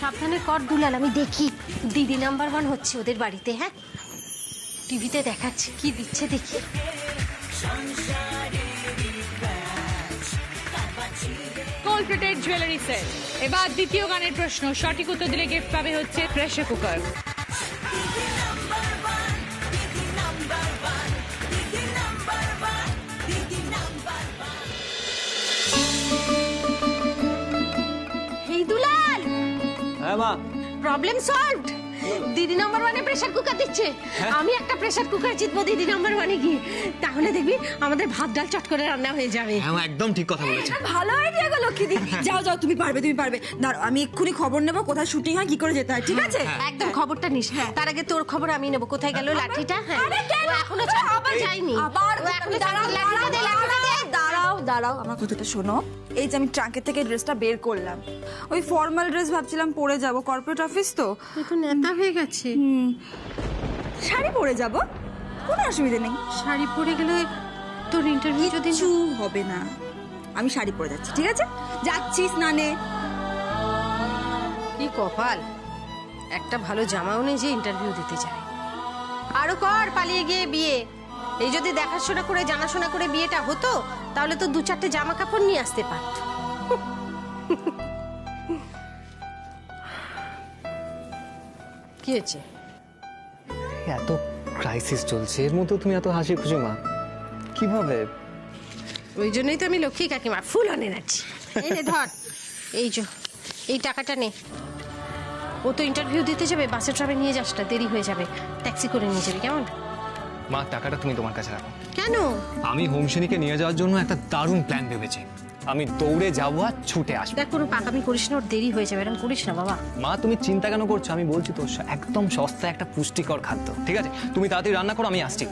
সাবধানে কর দুলাল, আমি দেখি। দিদি নাম্বার 1 হচ্ছে ওদের বাড়িতে। হ্যাঁ, টিভিতে দেখাচ্ছে, কি দিচ্ছে দেখি। কোলফিটেড জুয়েলারি সেট। এবার দ্বিতীয় গানের প্রশ্ন, সঠিক উত্তর দিলে গিফট পাবে হচ্ছে প্রেসার কুকার। এই দুলাল, হ্যাঁ মা, প্রবলেম সলভড। দিদি নাম্বার 1-এ প্রেসার কুকার দিচ্ছে। আমি একটা প্রেসার কুকার জিতবো দিদি নাম্বার 1-এ গিয়ে। তাহলে দেখবি আমাদের ভাত ডাল চট করে রান্না হয়ে যাবে। হ্যাঁ একদম ঠিক কথা বলেছেন। ভালো আইডিয়া গো লক্ষ্মীদি। যাও যাও, তুমি পারবে তুমি পারবে। দাঁড়াও, আমি এক্ষুনি খবর নেবো কোথায় শুটিং হয়, কি করে যেতে হয়, ঠিক আছে? একদম খবরটা নিস। তার আগে তোর খবর আমি নেবো। কোথায় গেল লাঠিটা? হ্যাঁ, ও এখনো যায়নি। আবার ও এখনো দাঁড়াও লাঠিটা দে, লাঠিটা দে। দাঁড়াও দাঁড়াও, আমার কথাটা শোনো। এই যে আমি ট্রাঙ্কের থেকে ড্রেসটা বের করলাম, ওই ফর্মাল ড্রেস ভাবছিলাম পরে যাব, কর্পোরেট অফিস তো। তুই তো নেতা হয়ে গেছে। শাড়ি পরে যাব, কোনো অসুবিধা নেই। শাড়ি পরে গেলে তোর ইন্টারভিউ যদি কিছু হবে না, আমি শাড়ি পরে যাচ্ছি, ঠিক আছে? যাচ্ছি স্নানে। কি কপাল, একটা ভালো জামাও নেই যে ইন্টারভিউ দিতে যায়। আরো কর, পালিয়ে গিয়ে বিয়ে। এই যদি দেখাশোনা করে জানাশোনা করে বিয়েটা হতো, তাহলে তো 2-4টে জামা কাপড় নিয়ে আসতে পারত। কি হয়েছে? এত ক্রাইসিস চলছে, এর মধ্যে তুমি এত হাসি খুশি মা, কিভাবে? ওই জন্যই তো আমি লক্ষ্মী কাকিমা ফুল আনে নাচ্ছি। এই নে ধর, এই যে এই টাকাটা নে। ও তো ইন্টারভিউ দিতে যাবে, বাসে ট্রামে নিয়ে যাস না, দেরি হয়ে যাবে। ট্যাক্সি করে নিয়ে যাবি, কেমন? মা টাকাটা তুমি তোমার কাছে রাখো। কেন? আমি হোমসেনিকে নিয়ে যাওয়ার জন্য একটা দারুণ প্ল্যান ভেবেছি। আমি দৌড়ে যাবো আর ছুটে আসবো। দেখ, কোনো পাকামি করিস না, ওর দেরি হয়ে যাবে, এরকম করিস না বাবা। মা তুমি চিন্তা কেন করছো? আমি বলছি তো, একদম সস্তা একটা পুষ্টিকর খাদ্য, ঠিক আছে? তুমি তাড়াতাড়ি রান্না করো, আমি আসছি।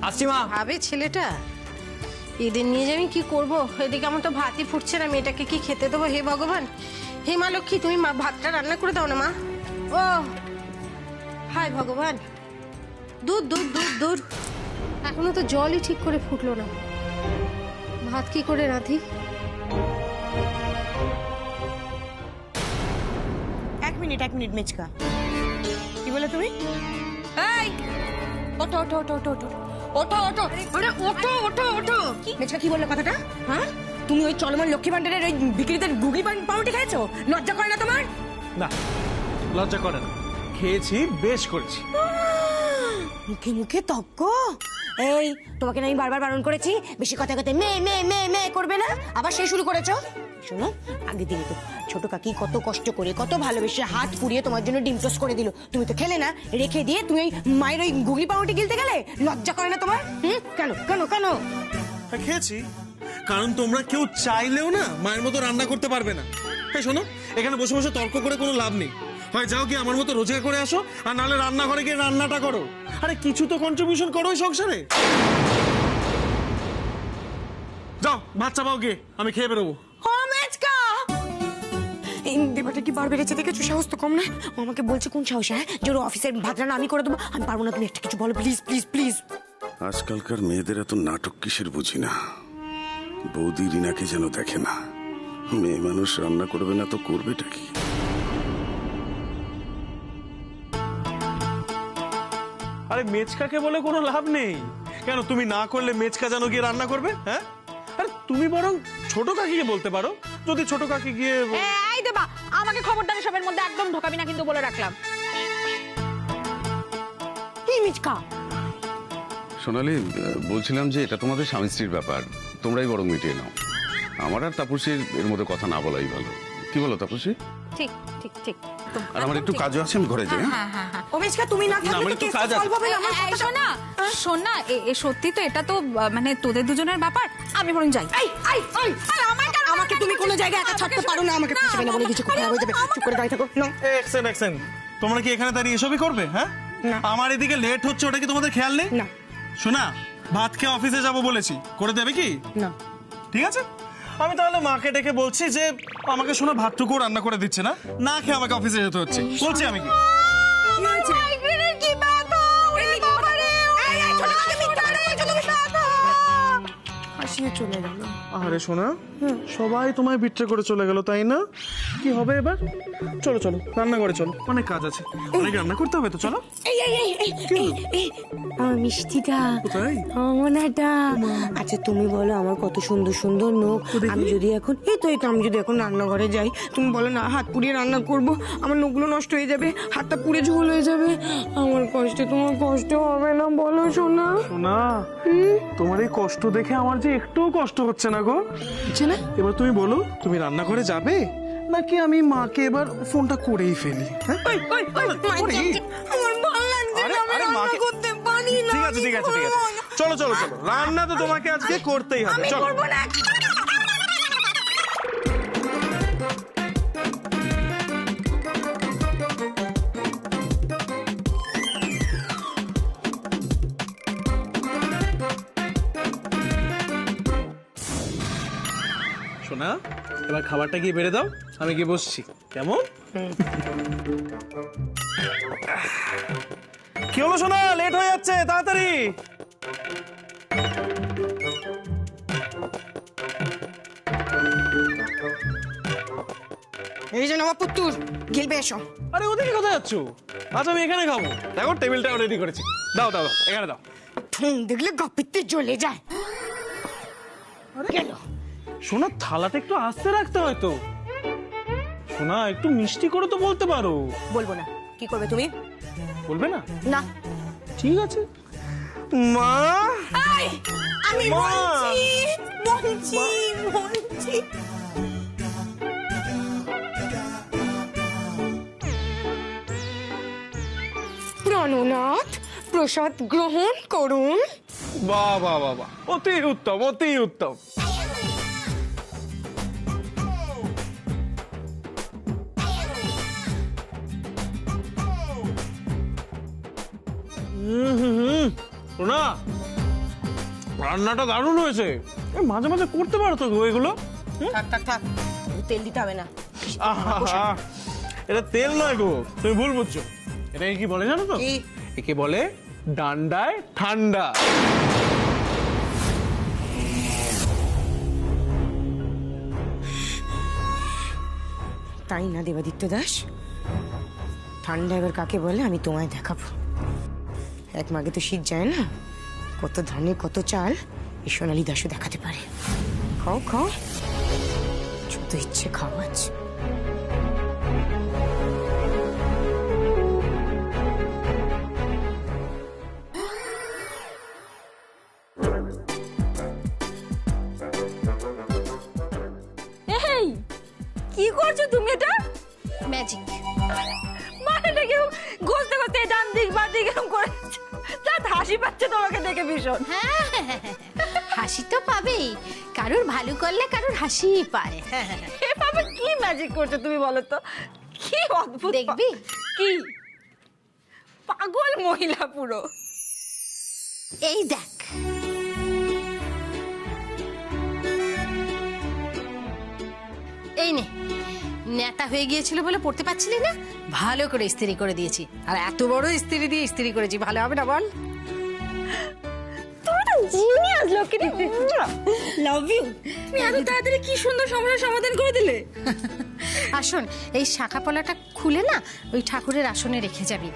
আসছি মা। ভাবে ছেলেটা, এদের নিয়ে যে আমি কি করবো? এদিকে আমার তো ভাতই ফুটছে না, মেয়েটাকে কি খেতে দেবো? হে ভগবান, হে মা লক্ষ্মী, তুমি ভাতটা রান্না করে দাও না মা। ও হায় ভগবান, দূর দূর দূর দূর, এখনো তো জলই ঠিক করে ফুটলো না। ভাত কি করে রাঁধি? এক মিনিট মেচকা, কি বলে তুমি? এই ওঠো ওঠো ওঠো ওঠো ওঠো ওঠো ওঠো, আরে ওঠো ওঠো ওঠো। মেচকা কি বললো কথাটা? হ্যাঁ, তুমি ওই চলমান লক্ষ্মী ভান্ডারের ওই বিক্রিদের গুগলি পাউরুটি খেয়েছো? লজ্জা করে না তোমার? না, লজ্জা করে না, খেয়েছি, বেশ করেছি। মুখে মুখে তক্ক। এই তোমাকে না আমি বারবার বারণ করেছি বেশি কথা কথা মে মে মে মে করবে না, আবার সেই শুরু করেছো। শোনো, আগে দিন তো ছোট কাকি কত কষ্ট করে কত ভালোবেসে হাত পুড়িয়ে তোমার জন্য ডিম টোস্ট করে দিল, তুমি তো খেলে না, রেখে দিয়ে তুমি ওই মায়ের ওই গুগলি পাউরুটি গিলতে গেলে? লজ্জা করে না তোমার? কেন কেন কেন? হ্যাঁ খেয়েছি, কারণ তোমরা কেউ চাইলেও না মায়ের মতো রান্না করতে পারবে না। হ্যাঁ শোনো, এখানে বসে বসে তর্ক করে কোনো লাভ নেই। হয় যাও কি আমার মতো রোজগার করে আসো, আর নাহলে রান্নাঘরে গিয়ে রান্নাটা করো। আরে কিছু তো কন্ট্রিবিউশন করো ওই সংসারে। যাও ভাত চাপাও গিয়ে, আমি খেয়ে বেরোবো। এই দেবাটা কি বার বেড়েছে দেখেছো? সাহস তো কম না। ও আমাকে বলছে কোন সাহস, হ্যাঁ, যে ওর অফিসের ভাত রান্না আমি করে দেবো। আমি পারবো না, তুমি একটা কিছু বলো প্লিজ প্লিজ প্লিজ। আজকালকার মেয়েদের এত নাটক কিসের বুঝি না। বৌদি রিনাকে যেন দেখে না, মেয়ে মানুষ রান্না করবে না তো করবেটা কি? আরে মেচকাকে বলে কোনো লাভ নেই। কেন তুমি না করলে মেচকা যেন গিয়ে রান্না করবে? হ্যাঁ, আরে তুমি বরং ছোট কাকিকে বলতে পারো, যদি ছোট কাকি গিয়ে। এই দেবা, আমাকে খবরদার সবের মধ্যে একদম ঢোকাবি না কিন্তু, বলে রাখলাম। কি মিচকা? সোনালি, বলছিলাম যে এটা তোমাদের স্বামী স্ত্রীর ব্যাপার, তোমরাই বরং মিটিয়ে নাও। আমার আর তাপসীর এর মধ্যে কথা না বলাই ভালো। কি বলো তাপসী? ঠিক ঠিক ঠিক। আর আমার একটু কাজও আছে, আমি ঘরে যাই। ও মিচকা, তুমি না থাকলে আমার তো একটু কেস কাজ আছে। সলভ হবে না। আমার এই শোন না, শোন না, সত্যি তো এটা তো মানে তোদের দুজনের ব্যাপার, আমি বরং যাই। এই এই এই, আমাকে তুমি কোনো জায়গায় একা ছাড়তে পারো না, আমাকে পুষবে না বলে কিছু খারাপ হয়ে যাবে। চুপ করে দাঁড়িয়ে থাকো না। এক্সেন, তোমরা কি এখানে দাঁড়িয়ে এসবই করবে? হ্যাঁ, আমার এদিকে লেট হচ্ছে, ওটা কি তোমাদের খেয়াল নেই? না। শোনা, ভাত খেয়ে অফিসে যাবো বলেছি, করে দেবে কি? না। ঠিক আছে, আমি তাহলে মাকে ডেকে বলছি যে আমাকে শোনা ভাতটুকু রান্না করে দিচ্ছে না, না খেয়ে আমাকে অফিসে যেতে হচ্ছে। বলছি আমি কি হাসিয়ে চলে গেল। আরে শোনা, সবাই তোমায় বিট্রে করে চলে গেল, তাই না? কি হবে এবার? চলো চলো রান্নাঘরে চলো, অনেক কাজ আছে, অনেক রান্না করতে হবে তো, চলো। আমার মিষ্টিটা, কোথায়? অমনাটা। আচ্ছা তুমি বলো, আমার কত সুন্দর সুন্দর নখ, আমি যদি এখন আমি যদি এখন রান্নাঘরে যাই, তুমি বলো না হাত পুড়িয়ে রান্না করব, আমার নখগুলো নষ্ট হয়ে যাবে, হাতটা পুড়ে ঝোল হয়ে যাবে, আমার কষ্টে তোমার কষ্ট হবে না বলো সোনা? সোনা, তোমার এই কষ্ট দেখে আমার যে একটুও কষ্ট হচ্ছে না গো। হচ্ছে না? এবার তুমি বলো, তুমি রান্নাঘরে যাবে নাকি আমি মাকে এবার ফোনটা করেই ফেলি? হ্যাঁ? করেই। আমার ভালো লাগছে না, আমি আরে রান্না মাকে- করতে পারি না। ঠিক আছে ঠিক আছে ঠিক আছে, চলো চলো চলো, রান্না তো তোমাকে আজকে করতেই হবে, আমি চলো। করবো না। সোনা, এবার খাবারটা গিয়ে বেড়ে দাও, আমি গিয়ে বসছি, কেমন? কি হলো সোনা, লেট হয়ে যাচ্ছে, তাড়াতাড়ি। এই যে নবাব পুত্তুর, গিলবে এসো। আরে ওদিকে কোথায় যাচ্ছ? আজ আমি এখানে খাবো, দেখো টেবিলটাও রেডি করেছি, দাও দাও দাও, এখানে দাও। ঠুং দেখলে গপিতে জ্বলে যায়। গেল। সোনা, থালাটা একটু আস্তে রাখতে হয় তো। সোনা, একটু মিষ্টি করে তো বলতে পারো। বলবো না, কি করবে তুমি? বলবে না? না। ঠিক আছে। মা, আমি মা! বলছি। প্রাণনাথ, প্রসাদ গ্রহণ করুন। বাহ বাহ বাহ বাহ, অতি উত্তম, অতি উত্তম। সোনা, রান্নাটা দারুণ হয়েছে, মাঝে মাঝে করতে পারো তো গো এগুলো। থাক থাক থাক, তেল দিতে হবে না। আহা, এটা তেল নয় গো, তুমি ভুল বুঝছো। এটা কি বলে জানো তো? কি? একে বলে ডান্ডায় ঠান্ডা। তাই না দেবাদিত্য দাস? ঠান্ডা এবার কাকে বলে আমি তোমায় দেখাবো। এক মাগে তো শীত যায় না, কত ধানে কত চাল এই সোনালী দাসও দেখাতে পারে। খাও খাও, যত ইচ্ছে খাও আজ। এই কি করছো তুমি এটা? ম্যাজিক। মানেটা কি? ঘষতে ঘষতে ডান দিক বাঁ দিক এরকম করে তার হাসি পাচ্ছে তোমাকে দেখে ভীষণ। হাসি তো পাবেই, কারোর ভালো করলে কারোর হাসি পায়। এভাবে কি ম্যাজিক করছো তুমি বলো তো? কি অদ্ভুত! দেখবি? কি পাগল মহিলা পুরো। এই দেখ, এই নে, নেতা হয়ে গিয়েছিল বলে পড়তে পারছিলি না, ভালো করে ইস্ত্রি করে দিয়েছি। আর এত বড় ইস্ত্রি দিয়ে ইস্ত্রি করেছি, ভালো হবে না বল? তুমি তো জিনিয়াস লক্ষ্মী, লাভ ইউ। তুমি এত তাড়াতাড়ি কি সুন্দর সমস্যার সমাধান করে দিলে। আসুন, এই শাখা পলাটা খুলে না ওই ঠাকুরের আসনে রেখে যাবি।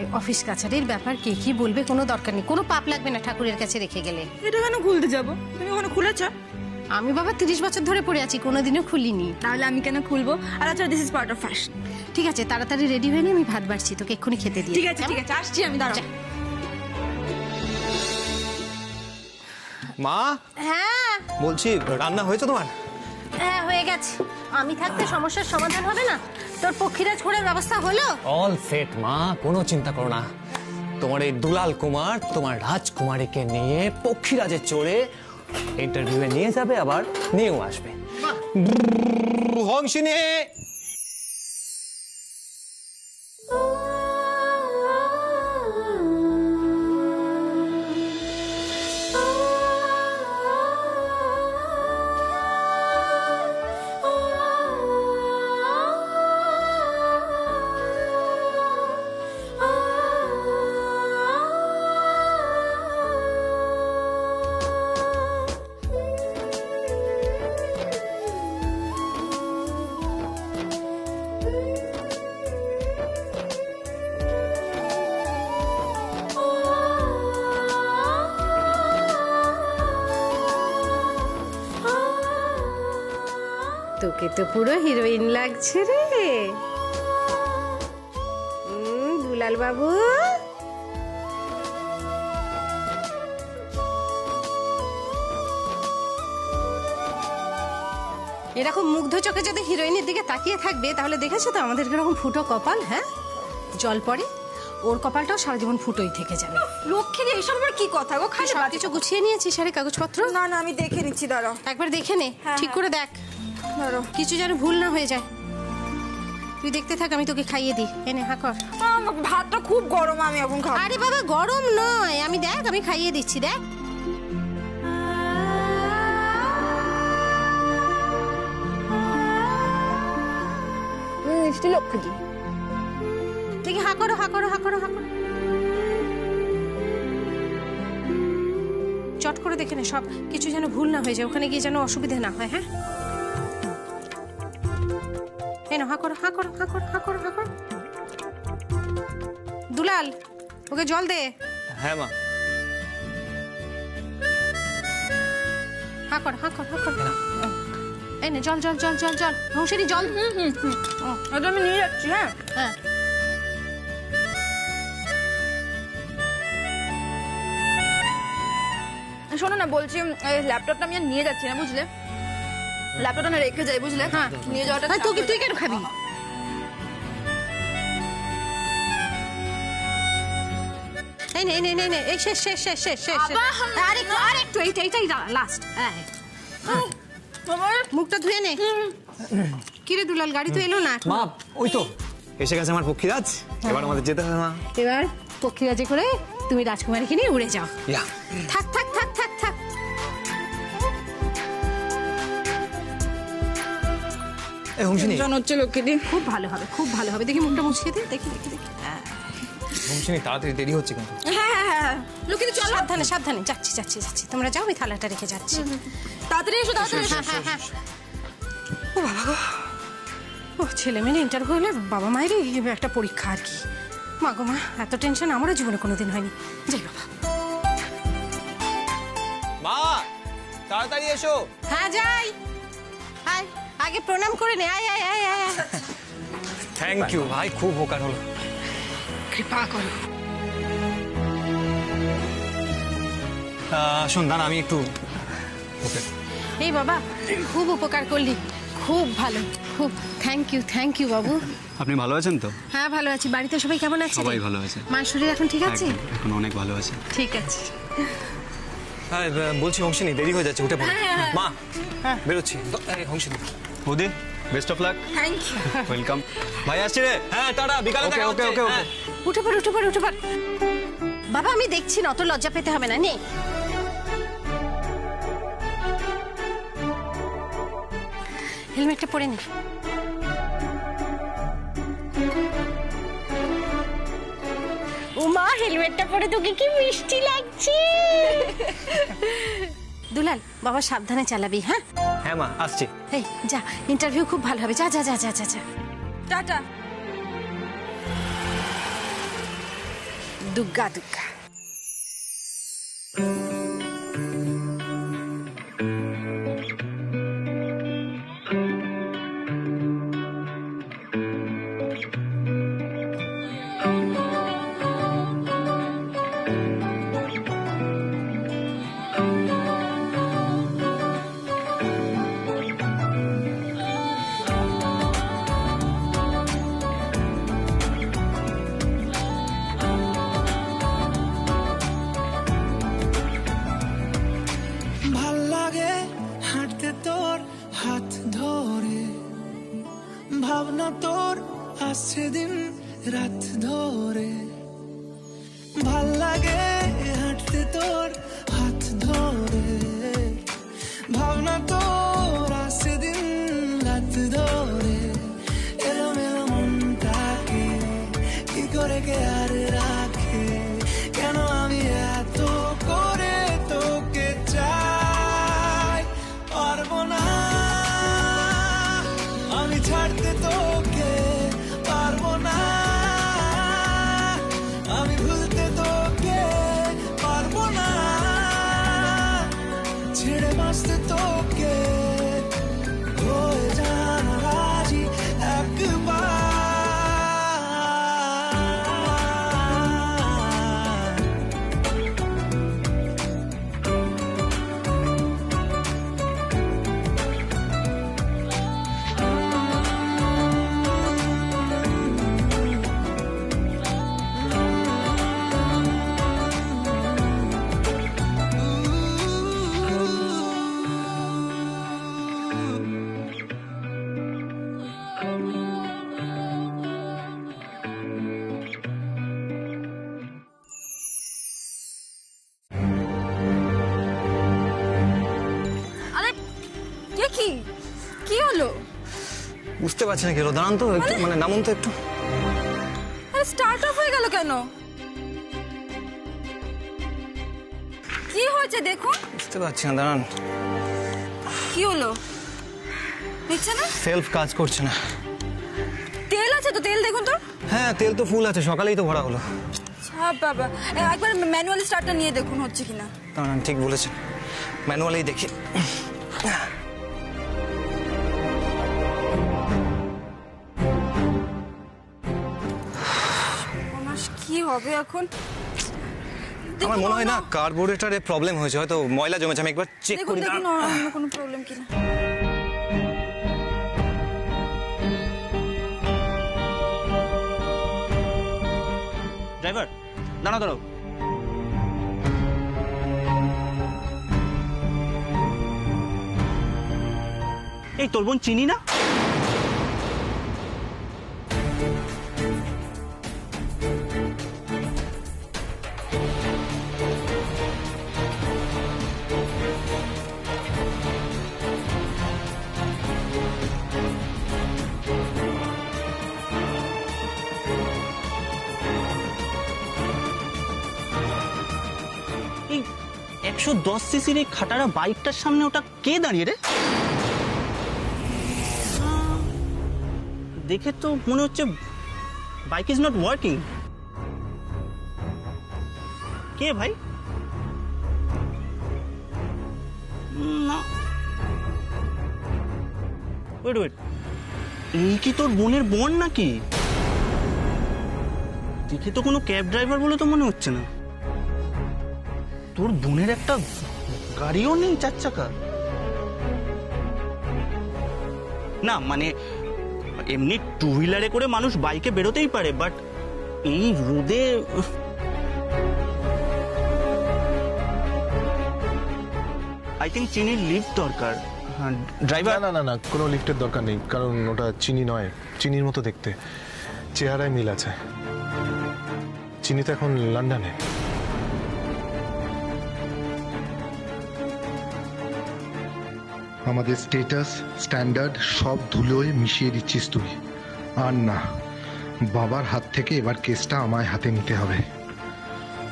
এই অফিস কাছারির ব্যাপার কে কি বলবে কোনো দরকার নেই, কোনো পাপ লাগবে না ঠাকুরের কাছে রেখে গেলে। এটা কেন খুলতে যাবো? তুমি ওখানে খুলেছো? আমি বাবা 30 বছর ধরে পড়ে আছি, কোনোদিনও খুলিনি। তাহলে আমি কেন খুলবো? আর আচ্ছা, this is part of fashion. ঠিক আছে, তাড়াতাড়ি রেডি হয়ে নে, আমি ভাত বাড়ছি, তোকে এক্ষুনি খেতে দিই। ঠিক আছে ঠিক আছে, আসছি আমি, দাঁড়াও। মা, হ্যাঁ বলছি রান্না হয়েছে তোমার? হ্যাঁ হয়ে গেছে। আমি থাকতে সমস্যার সমাধান হবে না? তোর পক্ষীরাজ ঘোড়ার ব্যবস্থা হলো? অল সেট মা, কোনো চিন্তা করো না। তোমার এই দুলাল কুমার তোমার রাজকুমারীকে নিয়ে পক্ষীরাজে চড়ে ইন্টারভিউয়ে নিয়ে যাবে, আবার নিয়েও আসবে। হংসিনী, তোকে তো পুরো হিরোইন লাগছে রে। দুলাল বাবু, এরকম মুগ্ধ চোখে যদি হিরোইনের দিকে তাকিয়ে থাকবে তাহলে দেখেছো তো আমাদের কিরকম ফুটো কপাল। হ্যাঁ, জল পড়ে, ওর কপালটাও সারা জীবন ফুটোই থেকে যাবে। লক্ষ্মী এইসব আবার কি কথা গো? খালি সব কিছু গুছিয়ে নিয়েছি, সারে কাগজপত্র। না না, আমি দেখে নিচ্ছি, দাঁড়াও। একবার দেখে নে, হ্যাঁ, ঠিক হ্যাঁ। করে দেখ, দাঁড়াও। কিছু যেন ভুল না হয়ে যায়। তুই দেখতে থাক, আমি তোকে খাইয়ে দিই। এনে হা কর। ভাতটা খুব গরম, আমি এখন খাবো। আরে বাবা, গরম নয়, আমি দেখ আমি খাইয়ে দিচ্ছি, দেখ। মিষ্টি লক্ষ্মী। দেখি, হা করো, হা করো, হা করো, হা করো। চট করে দেখে নে, সব কিছু যেন ভুল না হয়ে যায়, ওখানে গিয়ে যেন অসুবিধা না হয়। হ্যাঁ, এই নাও, হা করো, হা করো, হা করো, হা করো, হা করো। দুলাল, ওকে জল দে। হ্যাঁ মা। হা কর, হা কর, হা কর। এই নে, জল জল জল জল জল, হংসেরি জল। ওটা আমি নিয়ে যাচ্ছি। হ্যাঁ হ্যাঁ, শোনো না, বলছি ল্যাপটপটা আমি আর নিয়ে যাচ্ছি না, বুঝলে? ল্যাপটপটা না রেখে যাই, বুঝলে? হ্যাঁ। নিয়ে যাওয়াটা হ্যাঁ, তুই কেন খাবি? এই নে, নে, নে, নে, এই শেষ শেষ শেষ শেষ শেষ। আরেকটু, এইটাই লাস্ট। মুখটা ধুয়ে নে। কিরে দুলাল, গাড়ি তো এলো না। মা, ওই তো এসে গেছে আমার পক্ষীরাজ, এবার আমাদের যেতে হবে মা। এবার পক্ষীরাজে করে তুমি রাজকুমারীকে নিয়ে উড়ে যাও। ইয়া, থাক থাক থাক থাক থাক। এ হংসিনী, হচ্ছে লক্ষ্মীদি। খুব ভালো হবে, খুব ভালো হবে। দেখি মুখটা মুছিয়ে দে, দেখি দেখি দেখি। হংসিনী তাড়াতাড়ি দেরি হচ্ছে কিন্তু। হ্যাঁ, লক্ষ্মীদি চলো। সাবধানে সাবধানে, যাচ্ছি যাচ্ছি যাচ্ছি। তোমরা যাও, আমি থালাটা রেখে যাচ্ছি। তাড়াতাড়ি এসো, তাড়াতাড়ি এসো। হ্যাঁ, হ্যাঁ, হ্যাঁ। ও বাবা গো, ও ছেলে মেয়ের ইন্টারভিউ হলে বাবা মায়েরই একটা পরীক্ষা আর কি। মা গো মা, এত টেনশন আমারও জীবনে কোনোদিন হয়নি। যাই বাবা। মা, তাড়াতাড়ি এসো। হ্যাঁ, যাই। আয়, আগে প্রণাম করে নে। আয় আয় আয় আয়। থ্যাংক ইউ ভাই, খুব উপকার হলো। কৃপা করো। শোন দাঁড়া, আমি একটু ওকে। এই বাবা, খুব উপকার করলি, খুব ভালো, খুব থ্যাংক ইউ বাবু। আপনি ভালো আছেন তো? হ্যাঁ, ভালো আছি। বাড়িতে সবাই কেমন আছে? সবাই ভালো আছে। মায়ের শরীর এখন ঠিক আছে? একদম, এখন অনেক ভালো আছে। ঠিক আছে। হ্যাঁ, বলছি হংসিনী দেরি হয়ে যাচ্ছে, উঠে পড়ো। মা, বেরোচ্ছি। হংসিনী, বৌদি, best of luck. Thank you. Welcome. ভাই আসছি রে। হ্যাঁ টাটা, বিকালে দেখা ওকে, হচ্ছে। ওকে, ওকে। হ্যাঁ। উঠে পড়, উঠে পড়, উঠে পড়। বাবা, আমি দেখছি না, অত লজ্জা পেতে হবে না। নে, হেলমেটটা পরে নে। উমা, হেলমেটটা পরে তোকে কি মিষ্টি লাগছে। দুলাল, বাবা সাবধানে চালাবি। হ্যাঁ হ্যাঁ মা, আসছি। এই যা, ইন্টারভিউ খুব ভালো হবে। যা যা যা যা যা যা। টাটা। দুগ্গা দুগ্গা। ভাল লাগে হাঁটতে তোর হাত ধরে, ভাবনা তোর আসছে দিন রাত ধরে। ভাল লাগে হাঁটতে তোর হাত ধরে, ভাবনা তোর আসছে দিন রাত ধরে। এলোমেলো মনটাকে কি করে কে আর রাখে, কেন আমি এত করে তোকে চাই। পারবো না আমি ছাড়তে তোকে, পারবো না আমি ভুলতে তোকে, পারবো না ছেড়ে বাঁচতে তোকে। হয়ে যা কি কি হলো? বুঝতে পারছি না কি হলো, দাঁড়ান তো একটু, মানে নামুন তো একটু। আরে স্টার্ট অফ হয়ে গেল কেন? কি হয়েছে দেখুন। বুঝতে পারছি না, দাঁড়ান। কি হলো? দেখছে না সেলফ কাজ করছে না। তেল আছে তো, তেল দেখুন তো। হ্যাঁ তেল তো ফুল আছে, সকালেই তো ভরা হলো। বাবা একবার ম্যানুয়াল স্টার্টটা নিয়ে দেখুন হচ্ছে কিনা। দাঁড়ান, ঠিক বলেছেন, ম্যানুয়ালেই দেখি। কি হবে এখন? আমার মনে হয় না কার্বোরেটরে প্রবলেম হয়েছে, হয়তো ময়লা জমেছে। আমি একবার চেক দেখুন করি। দেখুন অন্য কোনো প্রবলেম কিনা। ড্রাইভার দাঁড়াও দাঁড়াও। এই তোর বোন চিনি না? এই 110 সিসির এই খাটারা বাইকটার সামনে ওটা কে দাঁড়িয়ে রে? দেখে তো মনে হচ্ছে বাইক ইজ নট ওয়ার্কিং। কে ভাই? না ওয়েট ওয়েট, এই কি তোর বোনের বোন নাকি? দেখে তো কোনো ক্যাব ড্রাইভার বলে তো মনে হচ্ছে না। তোর বোনের একটা গাড়িও নেই 4 চাকা? না মানে এমনি 2 হুইলারে করে মানুষ বাইকে বেরোতেই পারে, বাট এই রোদে আই থিঙ্ক চিনির লিফট দরকার। ড্রাইভার না না না, কোনো লিফটের দরকার নেই, কারণ ওটা চিনি নয়, চিনির মতো দেখতে, চেহারায় মিল আছে। চিনি তো এখন লন্ডনে। আমাদের স্টেটাস স্ট্যান্ডার্ড সব ধুলোয় মিশিয়ে দিচ্ছিস তুই। আর না, বাবার হাত থেকে এবার কেসটা আমায় হাতে নিতে হবে।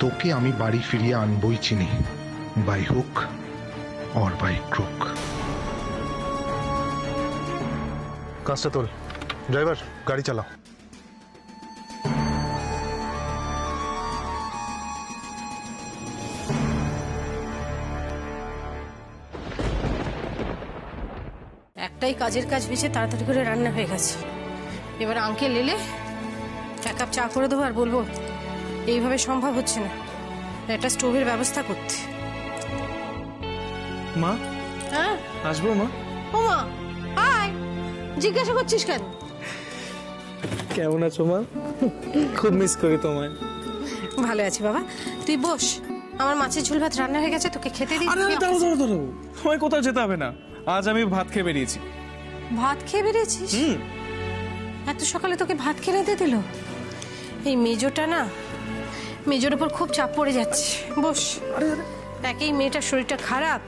তোকে আমি বাড়ি ফিরিয়ে আনবই চিনি, by hook or by crook. কাজটা তোল। ড্রাইভার গাড়ি চালাও। একটাই কাজের কাজ বেছে তাড়াতাড়ি করে রান্না হয়ে গেছে। এবার আঙ্কেল এলে 1 কাপ চা করে দেবো আর বলবো এইভাবে সম্ভব হচ্ছে না, একটা স্টোভের ব্যবস্থা করতে। মা হ্যাঁ আসবো মা? ও মা হাই, জিজ্ঞাসা করছিস কেন? কেমন আছো মা? খুব মিস করি তোমায়। ভালো আছি বাবা, তুই বস। আমার মাছের ঝোল ভাত রান্না হয়ে গেছে, তোকে খেতে দিই। আরে আরে দাঁড়াও দাঁড়াও দাঁড়াও, তোমায় কোথাও যেতে হবে না, আজ আমি ভাত খেয়ে বেরিয়েছি। ভাত খেয়ে বেরিয়েছিস? এত সকালে তোকে ভাত খেয়ে নিতে দিল? এই মেজোটা না, মেজোর উপর খুব চাপ পড়ে যাচ্ছে। বস। একেই মেয়েটার শরীরটা খারাপ,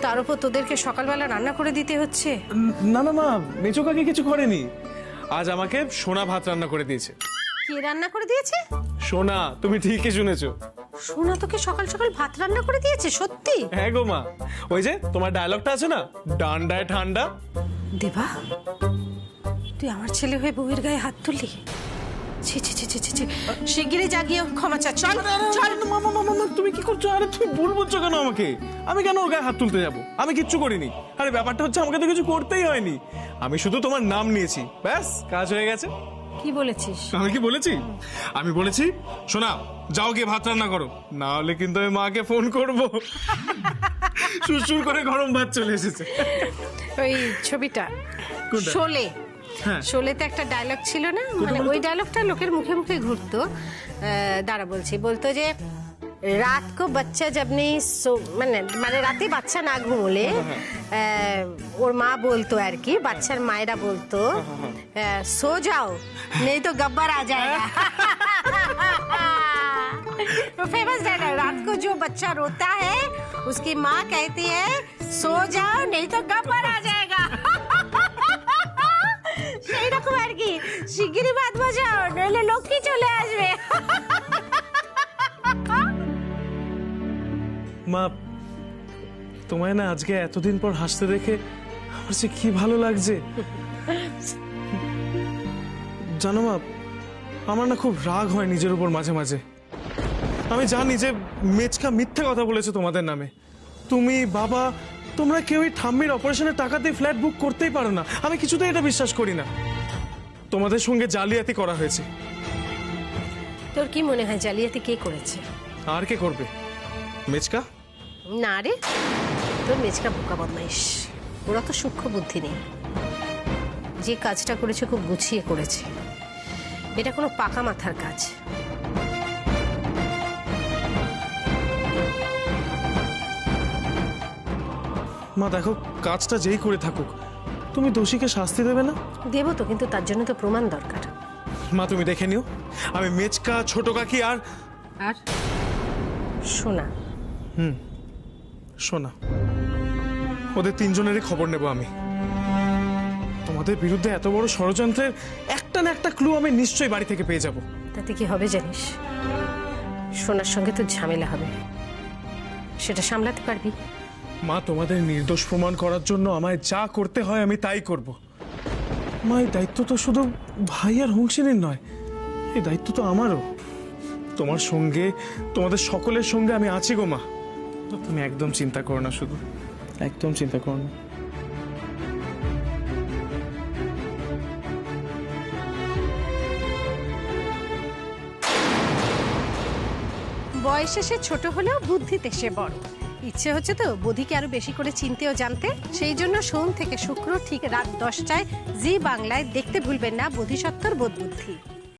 তার উপর তোদেরকে সকালবেলা রান্না করে দিতে হচ্ছে। না না মা, মেজো কাকি কিছু করেনি, আজ আমাকে সোনা ভাত রান্না করে দিয়েছে। কে রান্না করে দিয়েছে? সোনা, তুমি ঠিকই শুনেছো। সোনা তোকে সকাল সকাল ভাত রান্না করে দিয়েছে? সত্যি? হ্যাঁ গো মা, ওই যে তোমার ডায়লগটা আছে না, ডান্ডায় ঠান্ডা। দেবা, তুই আমার ছেলে হয়ে বউয়ের গায়ে হাত তুললি? ছি ছি ছি ছি ছি ছি, শিগগিরই জাগিয়ে ক্ষমা চা। চল চল। মামা মামা মামা, তুমি কি করছো? আরে তুমি ভুল বলছো কেন আমাকে? আমি কেন ওর গায়ে হাত তুলতে যাবো? আমি কিচ্ছু করিনি। আরে ব্যাপারটা হচ্ছে আমাকে তো কিছু করতেই হয়নি, আমি শুধু তোমার নাম নিয়েছি, ব্যাস কাজ হয়ে গেছে। কি বলেছিস? আমি কি বলেছি? আমি বলেছি শোনা, যাও গিয়ে ভাত রান্না করো, না হলে কিন্তু আমি মাকে ফোন করবো। সুরসুর করে গরম ভাত চলে এসেছে। ওই ছবিটা কোনটা? শোলে, হ্যাঁ। শোলেতে একটা ডায়লগ ছিল না, মানে ওই ডায়লগটা লোকের মুখে মুখে ঘুরতো। দাঁড়া বলছি, বলতো যে রাত কো বাচ্চা জব নেই মানে রাতে বাচ্চা না ঘুমোলে ওর মা বলতো আর কি, বাচ্চার মায়েরা বলতো সো যাও নেই তো গব্বর আ जाएगा। फेमस डायलॉग, रात को जो बच्चा रोता है उसकी माँ कहती है सो जाओ नहीं तो गब्बर आ जाएगा সেই রকম আর কি শিগগিরই বাদ বাজাও নইলে লক্ষ্মী চলে আসবে মা তোমায় না আজকে এতদিন পর হাসতে দেখে আমার যে কি ভালো লাগছে জানো মা, আমার না খুব রাগ হয় নিজের উপর মাঝে মাঝে। আমি জানি যে মেচকা মিথ্যে কথা বলেছে তোমাদের নামে। তুমি বাবা তোমরা কেউই ঠাম্মির অপারেশনের টাকা দিয়ে ফ্ল্যাট বুক করতেই পারো না। আমি কিছুতেই এটা বিশ্বাস করি না। তোমাদের সঙ্গে জালিয়াতি করা হয়েছে। তোর কি মনে হয় জালিয়াতি কে করেছে? আর কে করবে? মেচকা? না রে, তোর মেচকা বোকা বদমাইশ। ওরা তো সূক্ষ্ম বুদ্ধি নেই। যে কাজটা করেছে খুব গুছিয়ে করেছে। এটা কোনো পাকা মাথার কাজ। মা দেখো, কাজটা যেই করে থাকুক তুমি দোষীকে শাস্তি দেবে না? দেবো তো, কিন্তু তার জন্য তো প্রমাণ দরকার। মা তুমি দেখে নিও, আমি মেচকা, ছোট কাকি আর শোনা। শোনা, ওদের তিনজনেরই খবর নেব আমি। তোমাদের বিরুদ্ধে এত বড় ষড়যন্ত্রের একটা না একটা ক্লু আমি নিশ্চয়ই বাড়ি থেকে পেয়ে যাব। তাতে কি হবে জানিস? সোনার সঙ্গে তো ঝামেলা হবে, সেটা সামলাতে পারবি? মা তোমাদের নির্দোষ প্রমাণ করার জন্য আমায় যা করতে হয় আমি তাই করব। মা এই দায়িত্ব তো শুধু ভাই আর হুঁশিনীর নয়, এই দায়িত্ব তো আমারও। তোমার সঙ্গে, তোমাদের সকলের সঙ্গে আমি আছি গো মা। তুমি একদম চিন্তা করো না, শুধু একদম চিন্তা করো না। বয়সে সে ছোট হলেও বুদ্ধিতে সে বড়। ইচ্ছে হচ্ছে তো বুদ্ধিকে আরো বেশি করে চিনতে ও জানতে। সেই জন্য সোম থেকে শুক্র ঠিক রাত 10টায় জি বাংলায় দেখতে ভুলবেন না বোধিসত্ত্বর বোধ বুদ্ধি।